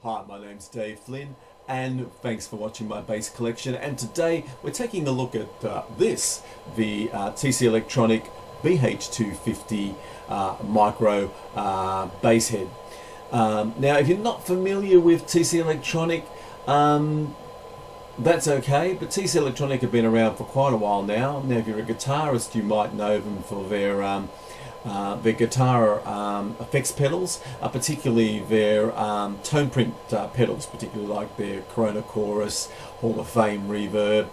Hi, my name's Dave Flynn, and thanks for watching my bass collection. And today we're taking a look at the TC Electronic BH250 micro bass head. Now, if you're not familiar with TC Electronic, that's okay, but TC Electronic have been around for quite a while now. Now, if you're a guitarist, you might know them for their guitar effects pedals, particularly their tone print pedals, particularly like their Corona Chorus, Hall of Fame reverb,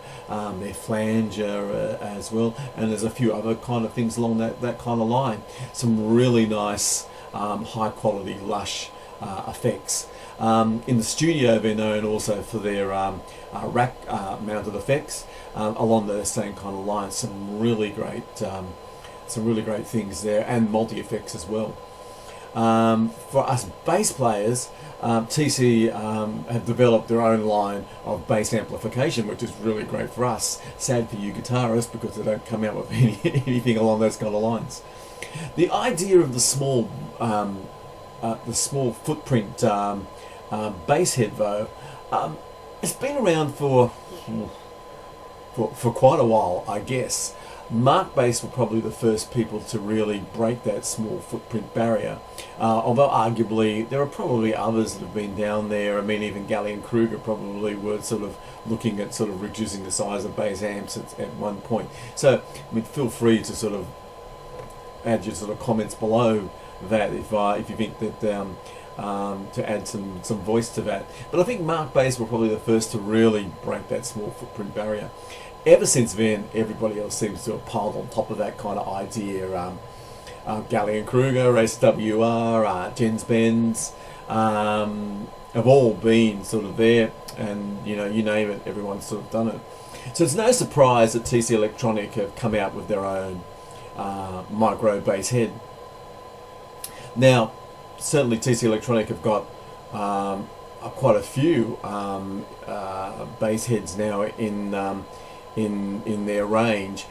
their flanger as well, and there's a few other kind of things along that kind of line. Some really nice high quality lush effects. In the studio they're known also for their rack mounted effects along those same kind of lines. Some really great things there, and multi-effects as well. For us bass players, TC have developed their own line of bass amplification, which is really great for us. Sad for you guitarists, because they don't come out with anything along those kind of lines. The idea of the small footprint bass head, though, it's been around for quite a while, I guess. Mark Bass were probably the first people to really break that small footprint barrier, although arguably there are probably others that have been down there. I mean, even Galley and Kruger probably were sort of looking at sort of reducing the size of bass amps at one point. So, I mean, feel free to sort of add your sort of comments below that if you think that to add some voice to that. But I think Mark Bass were probably the first to really break that small footprint barrier. Ever since then, everybody else seems to have piled on top of that kind of idea. Galley and Kruger, SWR, Jens Benz have all been sort of there, and you name it, everyone's sort of done it. So it's no surprise that TC Electronic have come out with their own micro bass head. Now, certainly TC Electronic have got quite a few bass heads now in their range,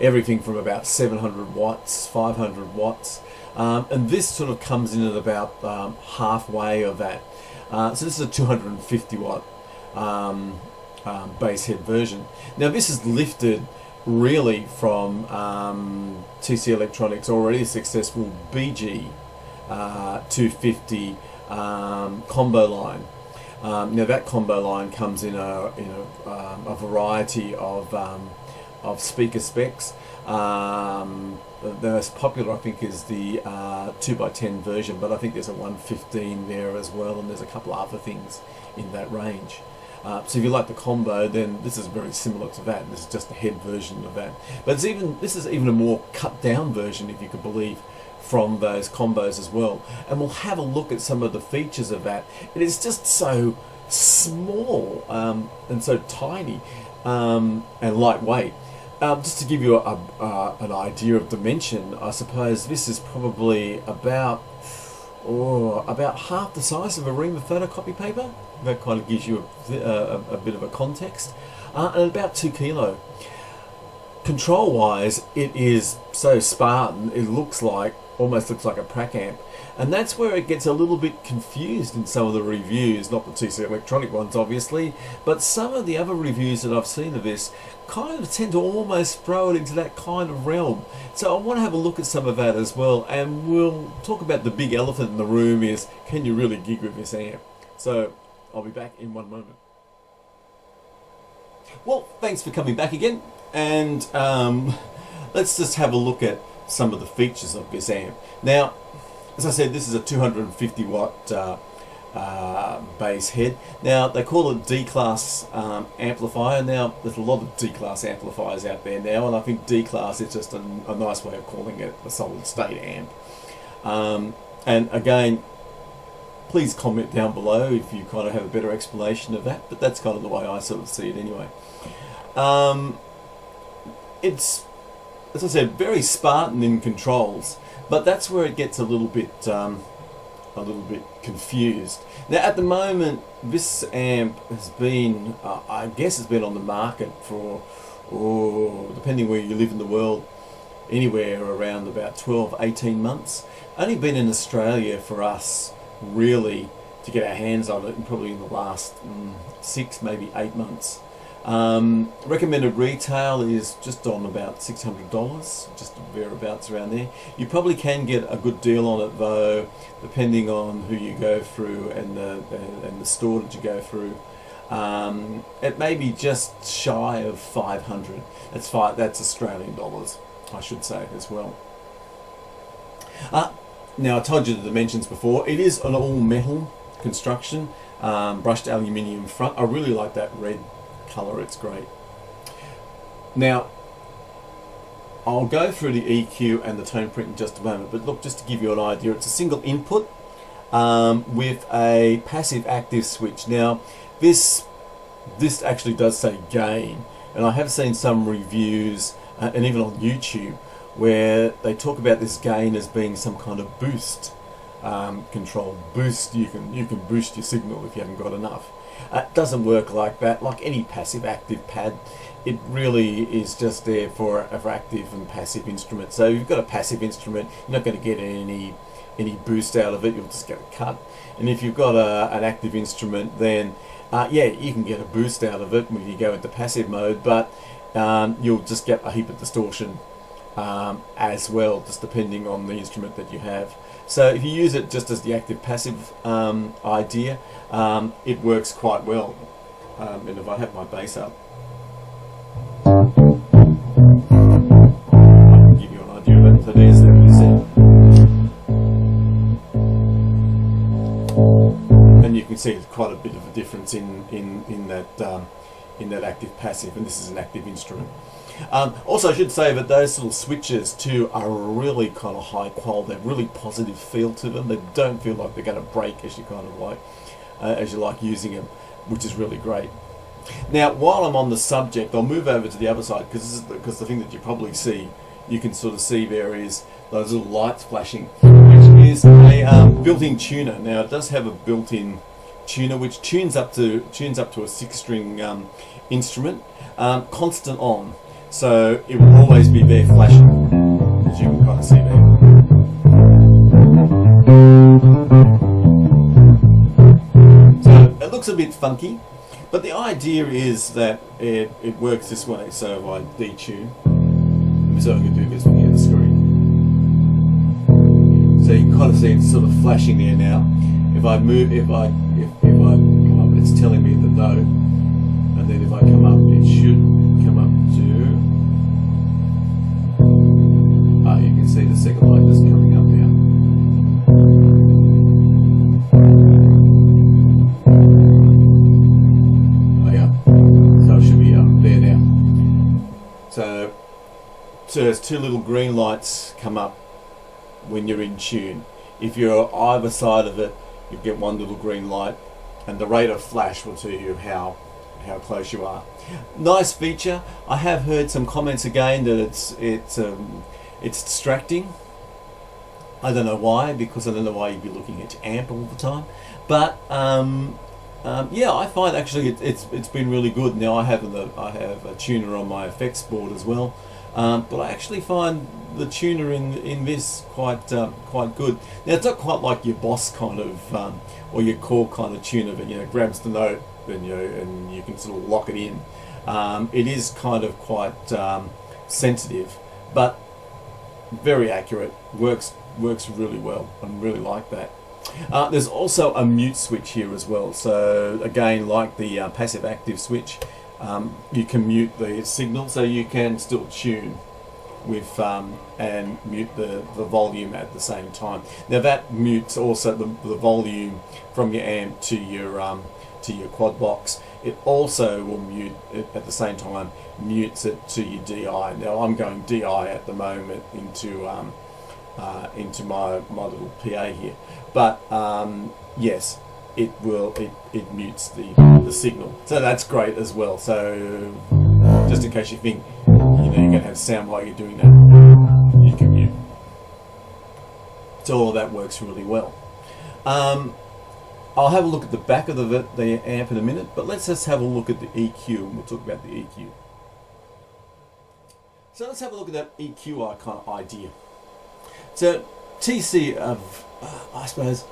everything from about 700 watts, 500 watts, and this sort of comes in at about halfway of that. So this is a 250 watt bass head version. Now this is lifted really from TC Electronic's already successful BG250 combo line. Now that combo line comes in a variety of speaker specs. The most popular, I think, is the 2x10 version, but I think there's a 115 there as well, and there's a couple of other things in that range. So if you like the combo, then this is very similar to that. This is just a head version of that. But this is even a more cut down version, if you could believe, from those combos as well. And we'll have a look at some of the features of that. It is just so small and so tiny and lightweight. Just to give you an idea of dimension, I suppose this is probably about half the size of a ream of photocopy paper. That kind of gives you a bit of a context. And about 2 kilo. Control wise, it is so Spartan, it almost looks like a prac amp, and that's where it gets a little bit confused in some of the reviews, not the TC Electronic ones obviously, but some of the other reviews that I've seen of this kind of tend to almost throw it into that kind of realm. So I want to have a look at some of that as well, and we'll talk about the big elephant in the room is, can you really gig with this amp? So I'll be back in one moment. Well, thanks for coming back again, and let's just have a look at some of the features of this amp. Now, as I said, this is a 250 watt bass head. Now, they call it D-class amplifier. Now, there's a lot of D-class amplifiers out there now, and I think D-class is just a nice way of calling it a solid state amp. And again, please comment down below if you kind of have a better explanation of that, but that's kind of the way I sort of see it anyway. It's, as I said, very Spartan in controls, but that's where it gets a little bit confused. Now, at the moment, this amp has been, I guess, has been on the market for, depending where you live in the world, anywhere around about 12-18 months. Only been in Australia for us really to get our hands on it, and probably in the last 6, maybe 8 months. Recommended retail is just on about $600, just thereabouts around there. You probably can get a good deal on it though, depending on who you go through and the store that you go through. It may be just shy of 500. That's Australian dollars, I should say as well. Now I told you the dimensions before. It is an all metal construction, brushed aluminium front. I really like that red colour, it's great. Now I'll go through the EQ and the tone print in just a moment, but look, just to give you an idea, it's a single input with a passive active switch. Now this actually does say gain, and I have seen some reviews and even on YouTube where they talk about this gain as being some kind of boost control. Boost, you can boost your signal if you haven't got enough. It doesn't work like that. Like any passive active pad, it really is just there for active and passive instruments. So if you've got a passive instrument, you're not going to get any boost out of it, you'll just get a cut. And if you've got an active instrument, then yeah, you can get a boost out of it when you go into passive mode, but you'll just get a heap of distortion as well, just depending on the instrument that you have. So if you use it just as the active passive idea, it works quite well. And if I have my bass up, I can give you an idea of it. So there's the reset. And you can see it's quite a bit of a difference in that active passive, and this is an active instrument. Also, I should say that those little switches too are really kind of high quality. They have really positive feel to them. They don't feel like they're going to break as you kind of like as you like using them, which is really great. Now, while I'm on the subject, I'll move over to the other side because the thing that you probably see, you can sort of see there is those little lights flashing, which is a built-in tuner. Now, it does have a built-in tuner which tunes up to a 6-string instrument, constant on. So it will always be there flashing, as you can kind of see there. So it looks a bit funky, but the idea is that it works this way. So if I detune, so I can do this on the screen. So you can kind of see it's sort of flashing there now. If I move, if I come up, it's telling me the note, and then if I come up, it should come up to. You can see the second light just coming up now. Oh yeah, so it should be there now. So there's 2 little green lights come up when you're in tune. If you're either side of it, you get 1 little green light, and the rate of flash will tell you how close you are. Nice feature. I have heard some comments again that it's distracting. I don't know why, because I don't know why you'd be looking at your amp all the time. But yeah, I find actually it's been really good. Now I have a tuner on my effects board as well, but I actually find the tuner in this quite good. Now it's not quite like your Boss kind of or your core kind of tuner that grabs the note and you can sort of lock it in. It is kind of quite sensitive, but very accurate. Works really well. I really like that. There's also a mute switch here as well. So again, like the passive active switch, you can mute the signal, so you can still tune with and mute the volume at the same time. Now that mutes also the volume from your amp to your quad box. It also will mute it at the same time, mutes it to your DI. Now I'm going DI at the moment into my little PA here, but yes, it mutes the signal, so that's great as well. So just in case you think you're going to have sound while you're doing that, you can mute. So all of that works really well. I'll have a look at the back of the amp in a minute, but let's just have a look at the EQ, and we'll talk about the EQ. So let's have a look at that EQ kind of idea. So TC, I suppose,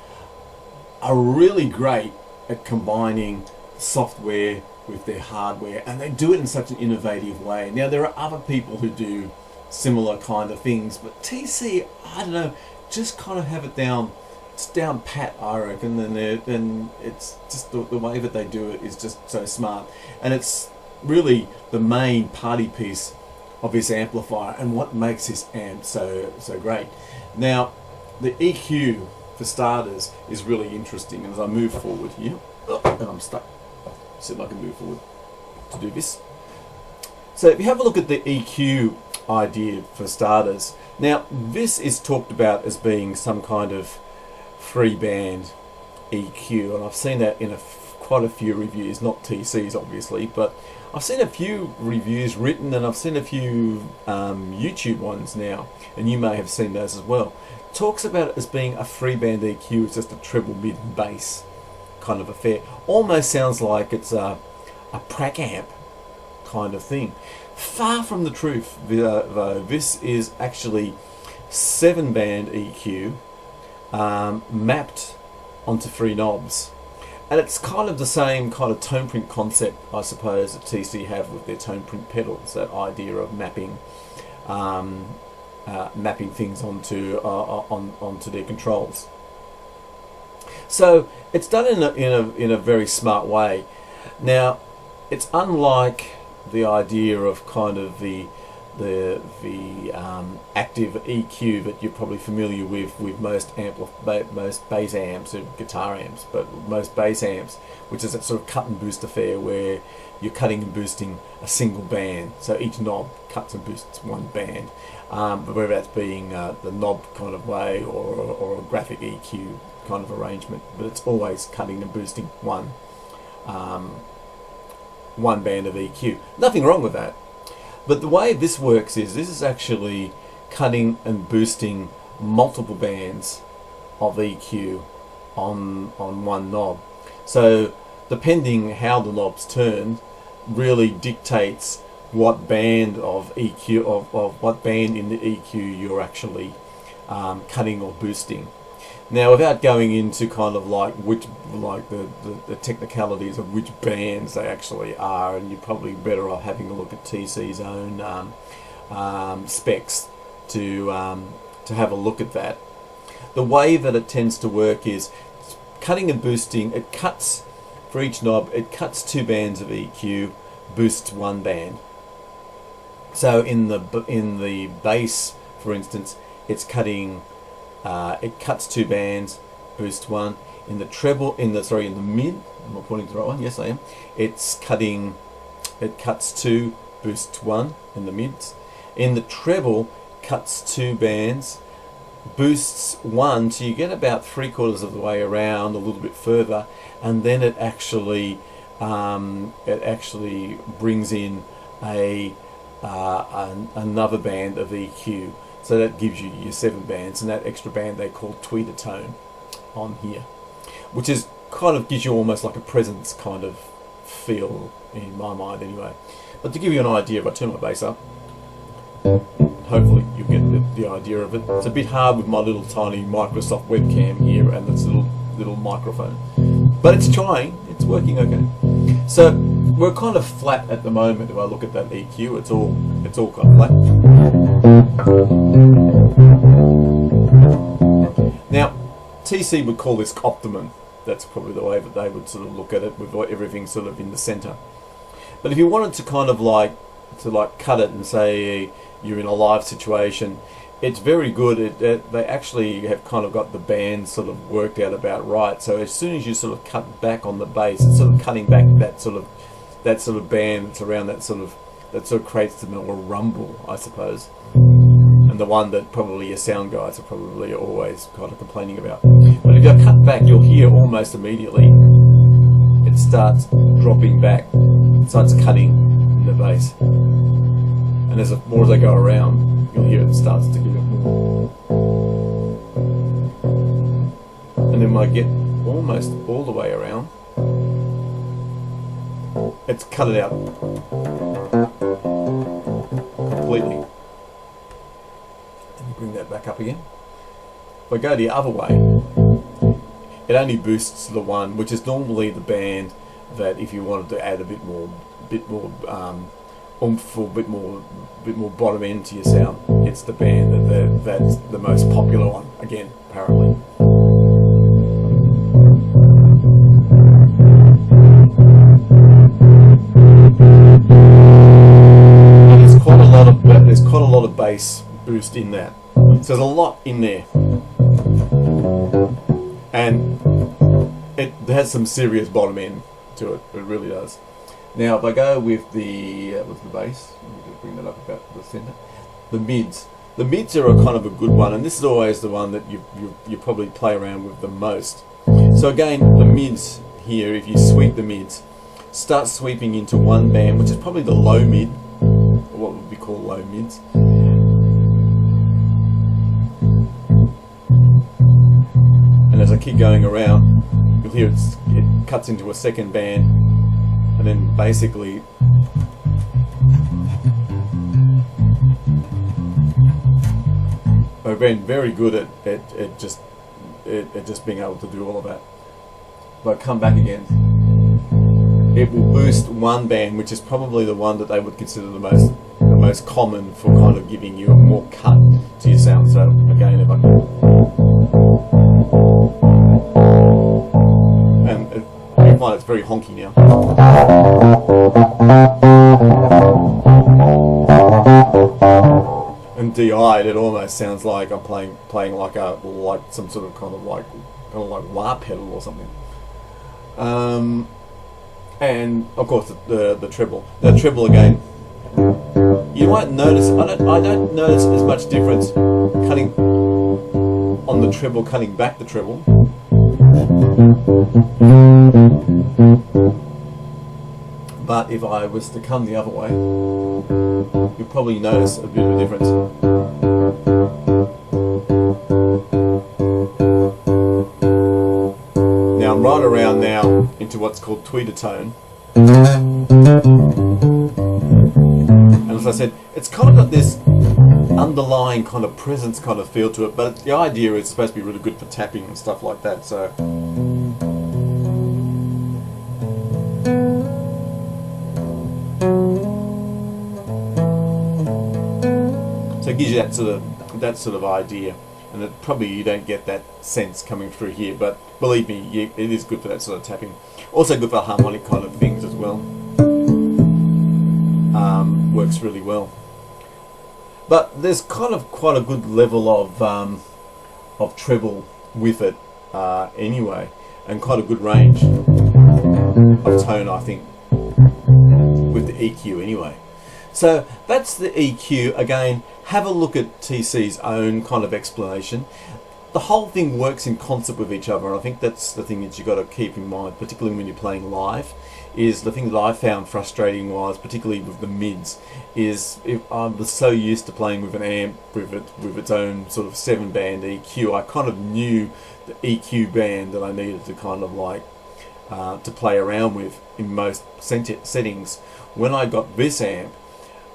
are really great at combining software with their hardware, and they do it in such an innovative way. Now, there are other people who do similar kind of things, but TC, I don't know, just kind of have it down. It's down pat, I reckon, and it's just the way that they do it is just so smart, and it's really the main party piece of this amplifier and what makes this amp so great. Now, the EQ, for starters, is really interesting, and as I move forward here, and I'm stuck, see if I can move forward to do this. So if you have a look at the EQ idea for starters, now this is talked about as being some kind of 3-band EQ, and I've seen that in quite a few reviews, not TC's obviously, but I've seen a few reviews written, and I've seen a few YouTube ones now, and you may have seen those as well. Talks about it as being a 3-band EQ, it's just a treble, mid, and bass kind of affair. Almost sounds like it's a prac amp kind of thing. Far from the truth, though. This is actually 7-band EQ mapped onto 3 knobs. And it's kind of the same kind of tone print concept, I suppose, that TC have with their tone print pedals, that idea of mapping mapping things onto their controls. So it's done in a very smart way. Now, it's unlike the idea of kind of the active EQ that you're probably familiar with most bass amps and guitar amps, but most bass amps, which is that sort of cut and boost affair where you're cutting and boosting a single band, so each knob cuts and boosts one band, but whether that's being the knob kind of way or a graphic EQ kind of arrangement, but it's always cutting and boosting one band of EQ. Nothing wrong with that. But the way this works is this is actually cutting and boosting multiple bands of EQ on one knob. So depending how the knob's turned really dictates what band of EQ of what band in the EQ you're actually cutting or boosting. Now, without going into kind of like the technicalities of which bands they actually are, and you're probably better off having a look at TC's own specs to have a look at that. The way that it tends to work is cutting and boosting. It cuts for each knob. It cuts 2 bands of EQ, boosts 1 band. So in the bass, for instance, it's cutting. It cuts 2 bands, boosts 1. In the treble, in the mid, am I pointing to the right one? Yes, I am. It cuts 2, boosts 1 in the mids. In the treble, cuts 2 bands, boosts 1, so you get about 3/4 of the way around, a little bit further, and then it actually brings in another band of EQ. So that gives you your 7 bands, and that extra band they call tweeter tone on here, which is kind of gives you almost like a presence kind of feel in my mind anyway. But to give you an idea, if I turn my bass up, hopefully you'll get the idea of it. It's a bit hard with my little tiny Microsoft webcam here and this little microphone, but it's trying, it's working okay. So we're kind of flat at the moment. If I look at that EQ, it's all kind of flat. Now, TC would call this optimum. That's probably the way that they would sort of look at it, with everything sort of in the center. But if you wanted to kind of cut it and say you're in a live situation, it's very good. They actually have kind of got the band sort of worked out about right. So as soon as you sort of cut back on the bass, it's sort of cutting back that sort of band that's around that sort of creates the little rumble, I suppose. And the one that probably your sound guys are probably always kind of complaining about. But if you cut back, you'll hear almost immediately it starts dropping back, it starts cutting in the bass. And as more as I go around, you'll hear it starts to give it more. And then when I get almost all the way around, it's cut it out completely. Let me bring that back up again. If I go the other way, it only boosts the one, which is normally the band that if you wanted to add a bit more oomph or bit more bottom end to your sound, it's the band that's the most popular one. Again, apparently. And there's quite a lot of bass boost in that. So there's a lot in there, and it has some serious bottom end to it. It really does. Now, if I go with the bass, let me just bring that up about the center. The mids. The mids are a kind of a good one, and this is always the one that you probably play around with the most. So again, the mids here, if you sweep the mids, start sweeping into one band, which is probably the low mid, or what would be called low mids. And as I keep going around, you'll hear it cuts into a second band, and then basically I've been very good at just being able to do all of that. If I come back again, it will boost one band, which is probably the one that they would consider the most common for kind of giving you a more cut to your sound. So again, if I can, and you find it's very honky now. And DI'd, it almost sounds like I'm playing like some sort of kind of like wah pedal or something. And of course the treble. The treble again, you won't notice. I don't notice as much difference cutting on the treble, cutting back the treble. But if I was to come the other way, you'll probably notice a bit of a difference. Now I'm right around now into what's called tweeter tone. And as I said, it's kind of got this underlying kind of presence kind of feel to it, but the idea is it's supposed to be really good for tapping and stuff like that. So it gives you that sort of idea, and that probably you don't get that sense coming through here, but believe me, it is good for that sort of tapping. Also good for harmonic kind of things as well. Works really well. But there's kind of quite a good level of treble with it anyway, and quite a good range of tone, I think, with the EQ anyway. So that's the EQ. Again, have a look at TC's own kind of explanation. The whole thing works in concert with each other, and I think that's the thing that you've got to keep in mind, particularly when you're playing live. Is the thing that I found frustrating was, particularly with the mids, is if I was so used to playing with an amp with its own sort of 7-band EQ, I kind of knew the EQ band that I needed to kind of like to play around with in most settings. When I got this amp,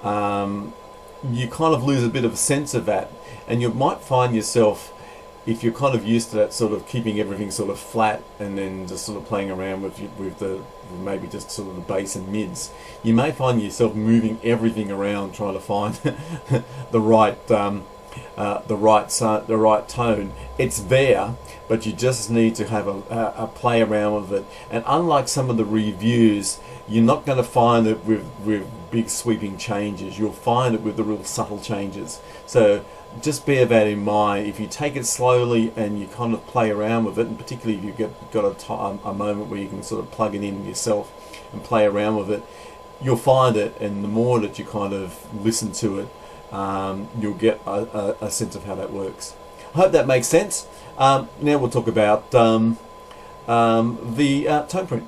you kind of lose a bit of a sense of that, and you might find yourself, if you're kind of used to that sort of keeping everything sort of flat and then just sort of playing around with the maybe just sort of the bass and mids, you may find yourself moving everything around trying to find the right tone. It's there, but you just need to have a play around with it. And unlike some of the reviews, you're not going to find it with big sweeping changes. You'll find it with the real subtle changes. So just bear that in mind. If you take it slowly and you kind of play around with it, and particularly if you've got a moment where you can sort of plug it in yourself and play around with it, you'll find it. And the more that you kind of listen to it, you'll get a sense of how that works. I hope that makes sense. Now we'll talk about the tone print.